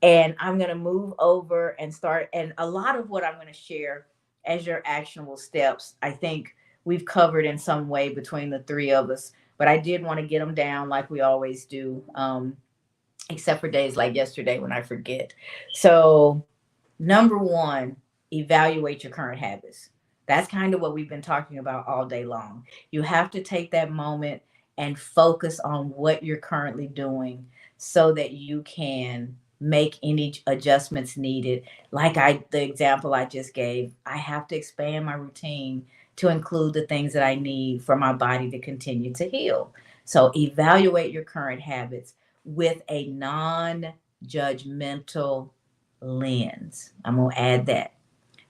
And I'm going to move over and start. And a lot of what I'm going to share as your actionable steps, I think we've covered in some way between the three of us. But I did want to get them down like we always do, except for days like yesterday when I forget. So number one, evaluate your current habits. That's kind of what we've been talking about all day long. You have to take that moment and focus on what you're currently doing so that you can make any adjustments needed. Like the example I just gave, I have to expand my routine to include the things that I need for my body to continue to heal. So evaluate your current habits with a non-judgmental lens. I'm going to add that,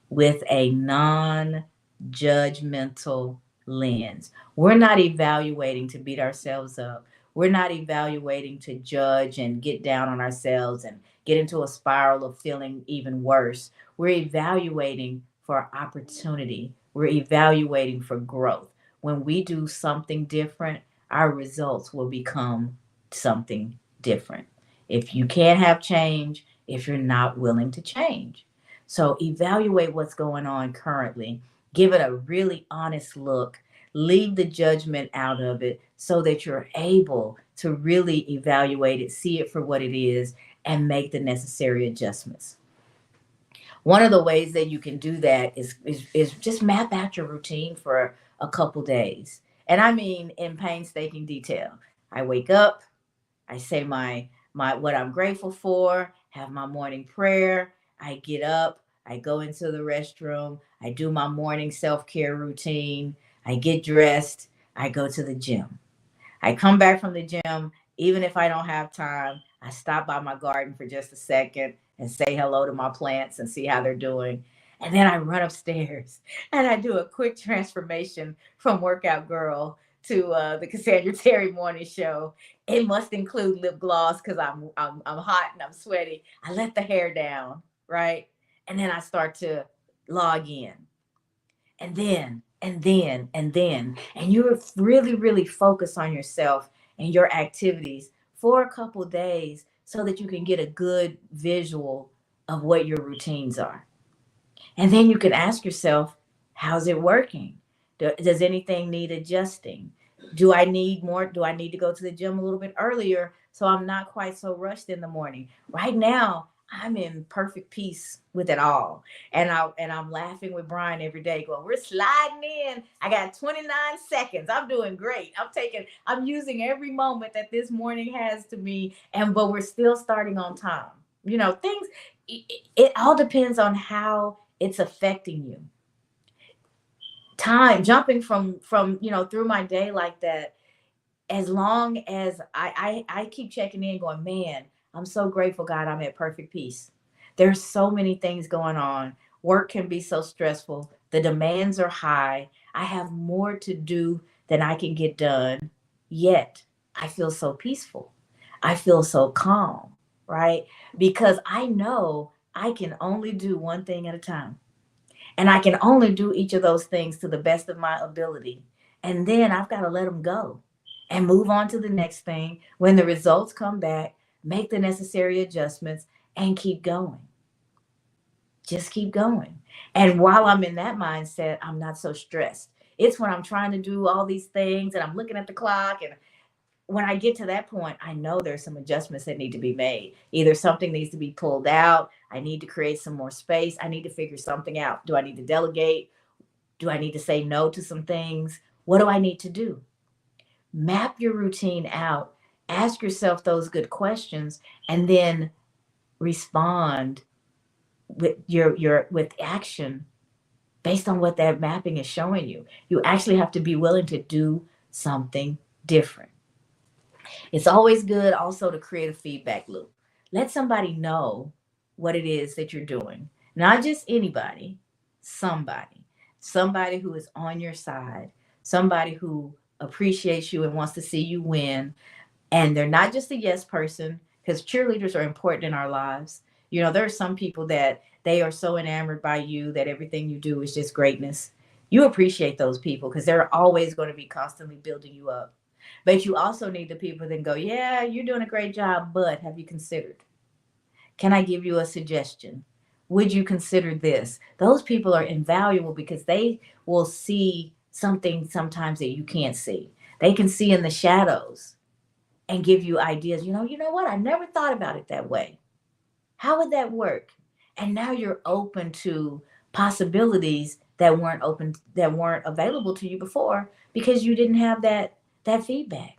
with a non-judgmental lens. We're not evaluating to beat ourselves up. We're not evaluating to judge and get down on ourselves and get into a spiral of feeling even worse. We're evaluating for opportunity. We're evaluating for growth. When we do something different, our results will become something different. If you can't have change, if you're not willing to change. So evaluate what's going on currently. Give it a really honest look. Leave the judgment out of it so that you're able to really evaluate it, see it for what it is, and make the necessary adjustments. One of the ways that you can do that is just map out your routine for a couple days. And I mean in painstaking detail. I wake up, I say my what I'm grateful for, have my morning prayer, I get up, I go into the restroom, I do my morning self-care routine, I get dressed, I go to the gym. I come back from the gym, even if I don't have time, I stop by my garden for just a second and say hello to my plants and see how they're doing. And then I run upstairs and I do a quick transformation from workout girl to the Cassandra Terry morning show. It must include lip gloss because I'm hot and I'm sweaty. I let the hair down, right? And then I start to log in. And then, and you're really, really focused on yourself and your activities for a couple of days so that you can get a good visual of what your routines are. And then you can ask yourself, how's it working? Does anything need adjusting? Do I need more? Do I need to go to the gym a little bit earlier so I'm not quite so rushed in the morning? Right now, I'm in perfect peace with it all. And I'm laughing with Brian every day, going, we're sliding in. I got 29 seconds. I'm doing great. I'm using every moment that this morning has to me, but we're still starting on time. Things, it all depends on how it's affecting you. Time jumping from through my day like that, as long as I keep checking in going, man, I'm so grateful, God, I'm at perfect peace. There's so many things going on. Work can be so stressful. The demands are high. I have more to do than I can get done. Yet I feel so peaceful. I feel so calm, right? Because I know I can only do one thing at a time. And I can only do each of those things to the best of my ability. And then I've got to let them go and move on to the next thing. When the results come back, make the necessary adjustments and keep going. Just keep going. And while I'm in that mindset, I'm not so stressed. It's when I'm trying to do all these things and I'm looking at the clock, and when I get to that point, I know there's some adjustments that need to be made. Either something needs to be pulled out, I need to create some more space, I need to figure something out. Do I need to delegate? Do I need to say no to some things? What do I need to do? Map your routine out, ask yourself those good questions, and then respond with your with action based on what that mapping is showing you. You actually have to be willing to do something different. It's always good also to create a feedback loop. Let somebody know what it is that you're doing. Not just anybody, somebody. Somebody who is on your side, somebody who appreciates you and wants to see you win. And they're not just a yes person, because cheerleaders are important in our lives. There are some people that they are so enamored by you that everything you do is just greatness. You appreciate those people because they're always going to be constantly building you up. But you also need the people that go, yeah, you're doing a great job, but have you considered? Can I give you a suggestion? Would you consider this? Those people are invaluable because they will see something sometimes that you can't see. They can see in the shadows and give you ideas. You know what? I never thought about it that way. How would that work? And now you're open to possibilities that weren't available to you before because you didn't have that feedback.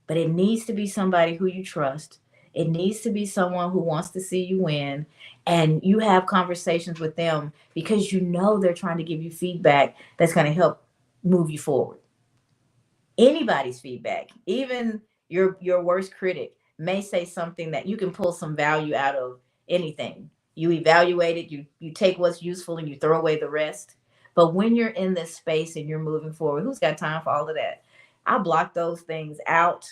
But it needs to be somebody who you trust. It needs to be someone who wants to see you win, and you have conversations with them because you know they're trying to give you feedback that's going to help move you forward. Anybody's feedback, even your worst critic, may say something that you can pull some value out of. Anything you evaluate it, you take what's useful and you throw away the rest. But when you're in this space and you're moving forward, who's got time for all of that? I block those things out,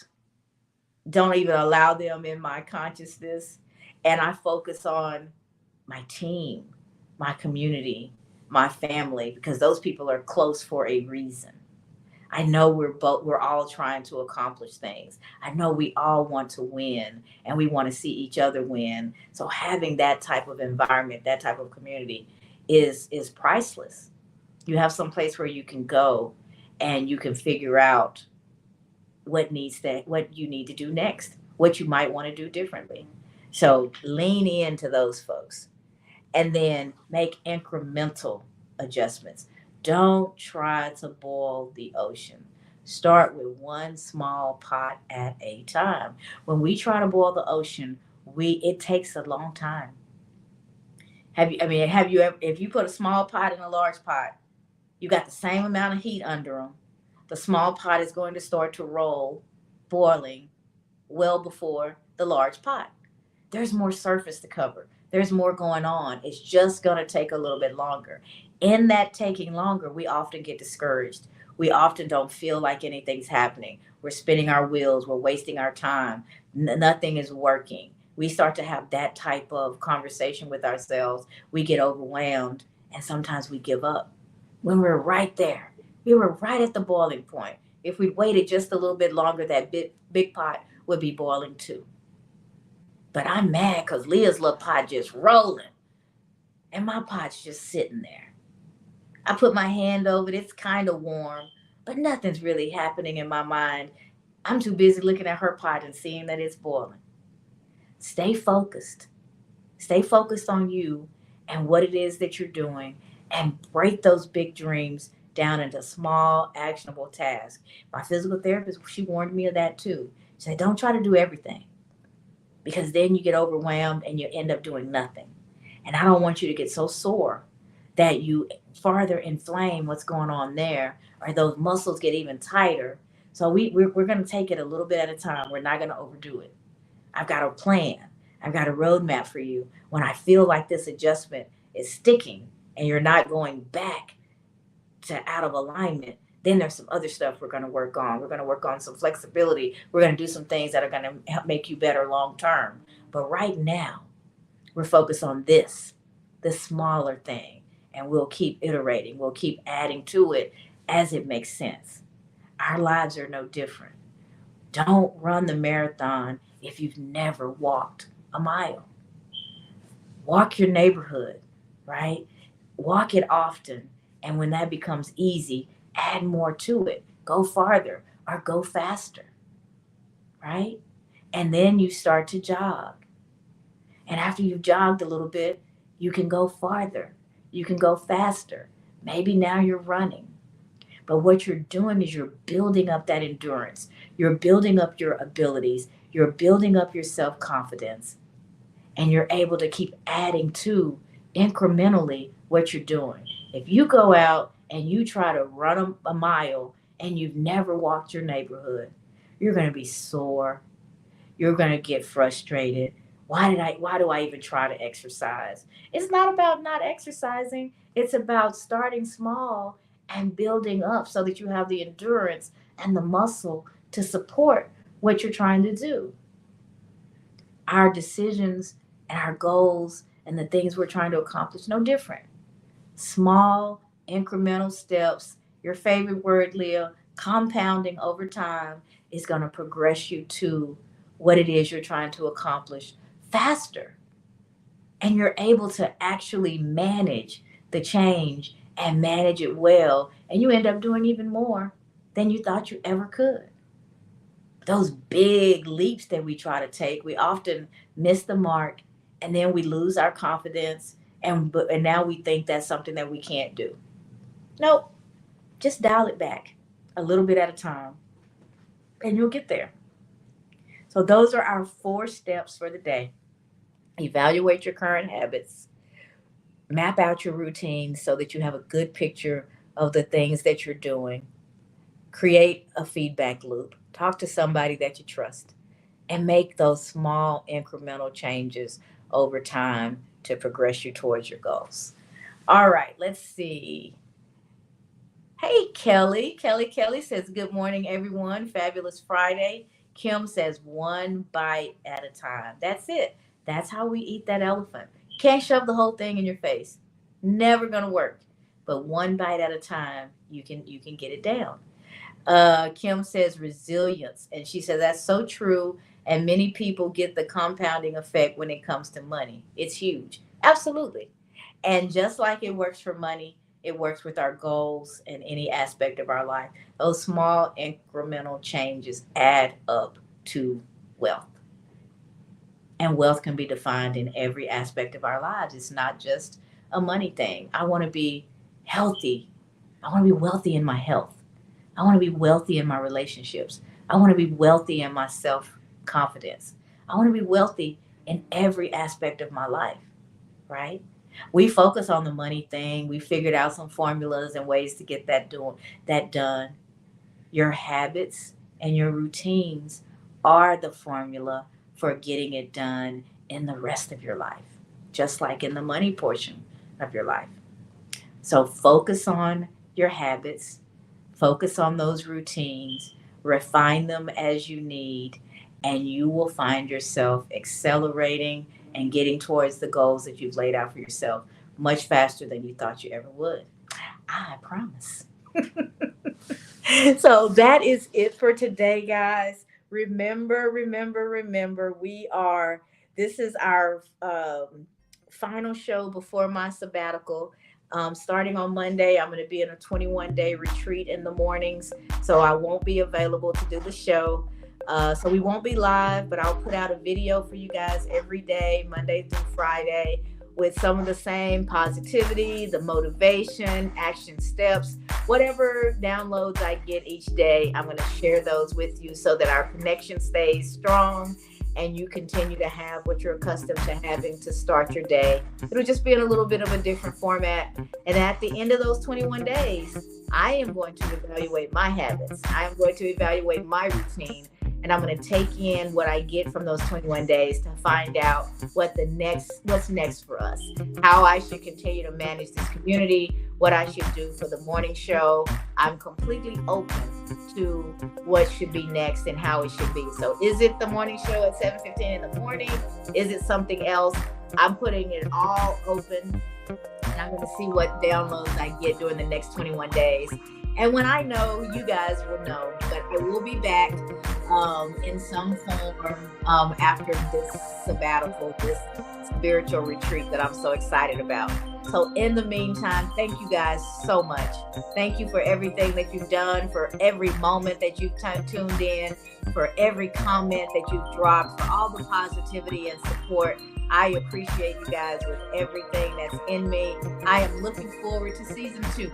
don't even allow them in my consciousness, and I focus on my team, my community, my family, because those people are close for a reason. I know we're all trying to accomplish things. I know we all want to win and we want to see each other win. So having that type of environment, that type of community is priceless. You have some place where you can go and you can figure out what you need to do next, what you might want to do differently. So lean into those folks and then make incremental adjustments. Don't try to boil the ocean. Start with one small pot at a time. When we try to boil the ocean, it takes a long time. Have you ever, if you put a small pot in a large pot, you got the same amount of heat under them. The small pot is going to start to roll, boiling well before the large pot. There's more surface to cover. There's more going on. It's just going to take a little bit longer. In that taking longer, we often get discouraged. We often don't feel like anything's happening. We're spinning our wheels. We're wasting our time. Nothing is working. We start to have that type of conversation with ourselves. We get overwhelmed and sometimes we give up. When we're right there, we were right at the boiling point. If we waited just a little bit longer, that big pot would be boiling too. But I'm mad because Leah's little pot just rolling and my pot's just sitting there. I put my hand over it. It's kind of warm, but nothing's really happening in my mind. I'm too busy looking at her pot and seeing that it's boiling. Stay focused. Stay focused on you and what it is that you're doing, and break those big dreams down into small, actionable tasks. My physical therapist, she warned me of that too. She said, don't try to do everything. because then you get overwhelmed and you end up doing nothing. And I don't want you to get so sore that you farther inflame what's going on there, or those muscles get even tighter. So we're going to take it a little bit at a time. We're not going to overdo it. I've got a plan. I've got a roadmap for you. When I feel like this adjustment is sticking and you're not going back to out of alignment, then there's some other stuff we're going to work on. We're going to work on some flexibility. We're going to do some things that are going to help make you better long term. But right now, we're focused on this smaller thing, and we'll keep iterating. We'll keep adding to it as it makes sense. Our lives are no different. Don't run the marathon if you've never walked a mile. Walk your neighborhood, right? Walk it often. And when that becomes easy, add more to it. Go farther or go faster, right? And then you start to jog. And after you've jogged a little bit, you can go farther. You can go faster. Maybe now you're running. But what you're doing is you're building up that endurance. You're building up your abilities. You're building up your self-confidence. And you're able to keep adding to incrementally what you're doing. If you go out and you try to run a mile and you've never walked your neighborhood, you're going to be sore. You're going to get frustrated. Why do I even try to exercise? It's not about not exercising. It's about starting small and building up so that you have the endurance and the muscle to support what you're trying to do. Our decisions and our goals and the things we're trying to accomplish, no different. Small, incremental steps, your favorite word, Leah, compounding over time is going to progress you to what it is you're trying to accomplish faster. And you're able to actually manage the change and manage it well. And you end up doing even more than you thought you ever could. Those big leaps that we try to take, we often miss the mark, and then we lose our confidence, and now we think that's something that we can't do. Nope. Just dial it back a little bit at a time, and you'll get there. So those are our 4 steps for the day. Evaluate your current habits. Map out your routines so that you have a good picture of the things that you're doing. Create a feedback loop. Talk to somebody that you trust and make those small incremental changes over time to progress you towards your goals. All right, let's see. Hey, Kelly. Kelly says, good morning, everyone. Fabulous Friday. Kim says, one bite at a time. That's it. That's how we eat that elephant. You can't shove the whole thing in your face. Never going to work. But one bite at a time, you can get it down. Kim says resilience. And she says, that's so true. And many people get the compounding effect when it comes to money. It's huge. Absolutely. And just like it works for money, it works with our goals and any aspect of our life. Those small incremental changes add up to wealth. And wealth can be defined in every aspect of our lives. It's not just a money thing. I want to be healthy. I want to be wealthy in my health. I want to be wealthy in my relationships. I want to be wealthy in my self-confidence. I want to be wealthy in every aspect of my life, right? We focus on the money thing. We figured out some formulas and ways to get that done. Your habits and your routines are the formula for getting it done in the rest of your life, just like in the money portion of your life. So focus on your habits, focus on those routines, refine them as you need, and you will find yourself accelerating and getting towards the goals that you've laid out for yourself much faster than you thought you ever would. I promise. So that is it for today, guys. Remember, this is our final show before my sabbatical. Starting on Monday, I'm going to be in a 21-day retreat in the mornings, so I won't be available to do the show. So we won't be live, but I'll put out a video for you guys every day, Monday through Friday, with some of the same positivity, the motivation, action steps, whatever downloads I get each day. I'm going to share those with you so that our connection stays strong and you continue to have what you're accustomed to having to start your day. It'll just be in a little bit of a different format. And at the end of those 21 days, I am going to evaluate my habits. I am going to evaluate my routine. And I'm going to take in what I get from those 21 days to find out what's next for us, how I should continue to manage this community, what I should do for the morning show. I'm completely open to what should be next and how it should be. So is it the morning show at 7:15 in the morning? Is it something else? I'm putting it all open, and I'm going to see what downloads I get during the next 21 days. And when I know, you guys will know. But I will be back in some form after this sabbatical, this spiritual retreat that I'm so excited about. So in the meantime, thank you guys so much. Thank you for everything that you've done, for every moment that you've tuned in, for every comment that you've dropped, for all the positivity and support. I appreciate you guys with everything that's in me. I am looking forward to season 2.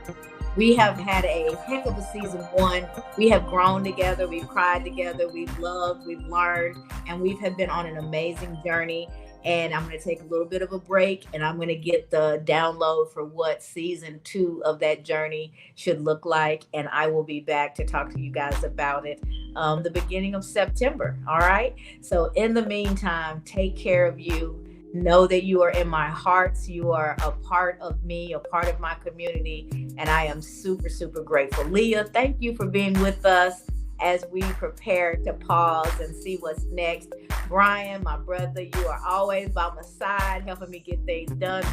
We have had a heck of a season 1. We have grown together. We've cried together. We've loved. We've learned. And we have been on an amazing journey. And I'm going to take a little bit of a break, and I'm going to get the download for what season 2 of that journey should look like. And I will be back to talk to you guys about it the beginning of September. All right. So in the meantime, take care of you. Know that you are in my hearts. You are a part of me, a part of my community. And I am super, super grateful. Leah, thank you for being with us as we prepare to pause and see what's next. Brian, my brother, you are always by my side, helping me get things done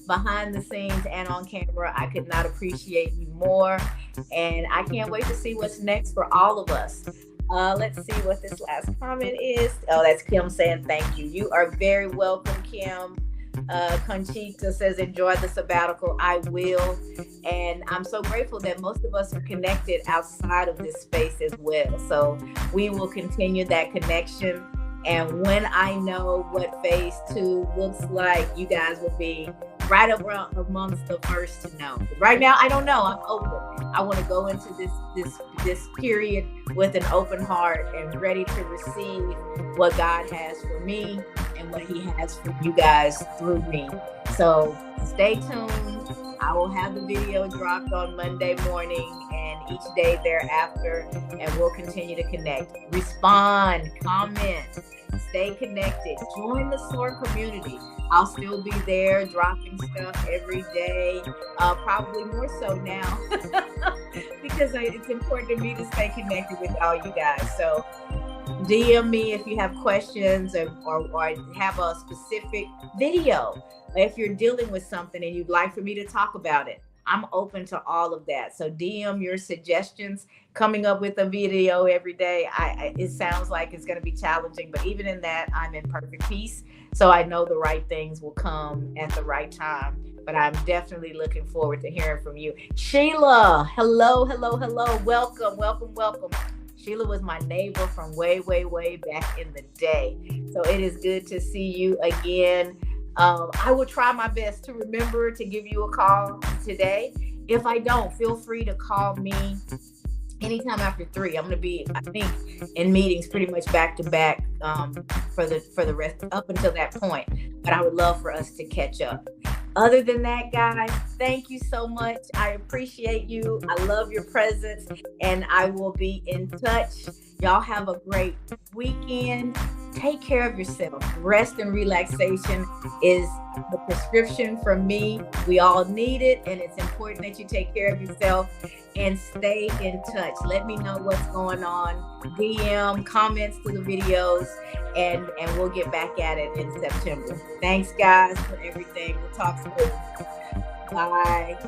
behind the scenes and on camera. I could not appreciate you more. And I can't wait to see what's next for all of us. Let's see what this last comment is. Oh, that's Kim saying thank you. You are very welcome, Kim. Conchita says, enjoy the sabbatical. I will. And I'm so grateful that most of us are connected outside of this space as well. So we will continue that connection. And when I know what phase 2 looks like, you guys will be right around amongst the first to know. Right now, I don't know. I'm open. I want to go into this period with an open heart and ready to receive what God has for me and what He has for you guys through me. So stay tuned. I will have the video dropped on Monday morning and each day thereafter, and we'll continue to connect. Respond, comment, stay connected. Join the SOAR community. I'll still be there dropping stuff every day, probably more so now because it's important to me to stay connected with all you guys. So DM me if you have questions or have a specific video. If you're dealing with something and you'd like for me to talk about it, I'm open to all of that. So DM your suggestions. Coming up with a video every day, it sounds like it's going to be challenging, but even in that, I'm in perfect peace. So I know the right things will come at the right time. But I'm definitely looking forward to hearing from you. Sheila, hello. Welcome. Sheila was my neighbor from way back in the day. So it is good to see you again. I will try my best to remember to give you a call today. If I don't, feel free to call me anytime after 3. I'm going to be, I think, in meetings pretty much back to back for the rest up until that point. But I would love for us to catch up. Other than that, guys, thank you so much. I appreciate you. I love your presence, and I will be in touch. Y'all have a great weekend. Take care of yourself. Rest and relaxation is the prescription from me. We all need it, and it's important that you take care of yourself and stay in touch. Let me know what's going on. DM, comments to the videos, and we'll get back at it in September. Thanks, guys, for everything. We'll talk soon. Bye.